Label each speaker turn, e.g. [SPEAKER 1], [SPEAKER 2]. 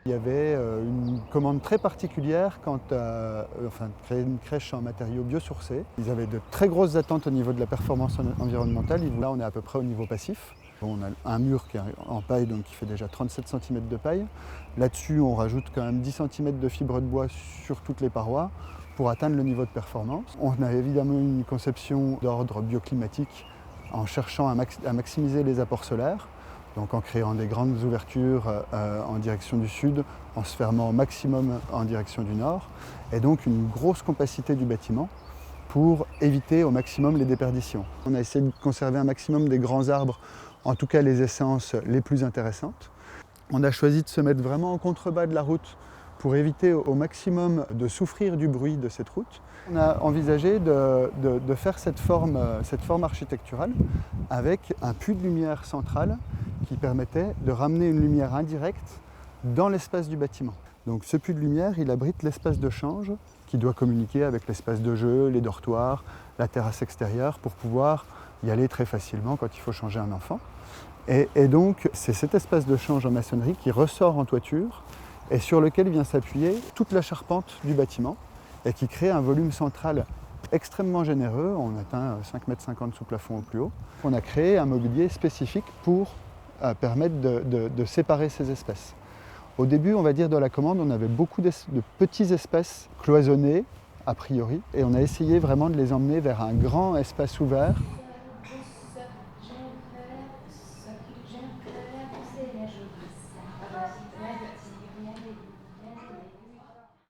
[SPEAKER 1] Il y avait une commande très particulière quant à créer une crèche en matériaux biosourcés. Ils avaient de très grosses attentes au niveau de la performance environnementale. Là, on est à peu près au niveau passif. On a un mur qui est en paille, donc qui fait déjà 37 cm de paille. Là-dessus, on rajoute quand même 10 cm de fibre de bois sur toutes les parois pour atteindre le niveau de performance. On a évidemment une conception d'ordre bioclimatique en cherchant à maximiser les apports solaires. Donc en créant des grandes ouvertures en direction du sud, en se fermant au maximum en direction du nord, et donc une grosse compacité du bâtiment pour éviter au maximum les déperditions. On a essayé de conserver un maximum des grands arbres, en tout cas les essences les plus intéressantes. On a choisi de se mettre vraiment en contrebas de la route pour éviter au maximum de souffrir du bruit de cette route. On a envisagé de faire cette forme architecturale avec un puits de lumière central qui permettait de ramener une lumière indirecte dans l'espace du bâtiment. Donc ce puits de lumière, il abrite l'espace de change qui doit communiquer avec l'espace de jeu, les dortoirs, la terrasse extérieure pour pouvoir y aller très facilement quand il faut changer un enfant. Et donc c'est cet espace de change en maçonnerie qui ressort en toiture et sur lequel vient s'appuyer toute la charpente du bâtiment et qui crée un volume central extrêmement généreux. On atteint 5,50 m sous plafond au plus haut. On a créé un mobilier spécifique pour permettre de séparer ces espèces. Au début, on va dire, de la commande, on avait beaucoup de petits espaces cloisonnés, a priori, et on a essayé vraiment de les emmener vers un grand espace ouvert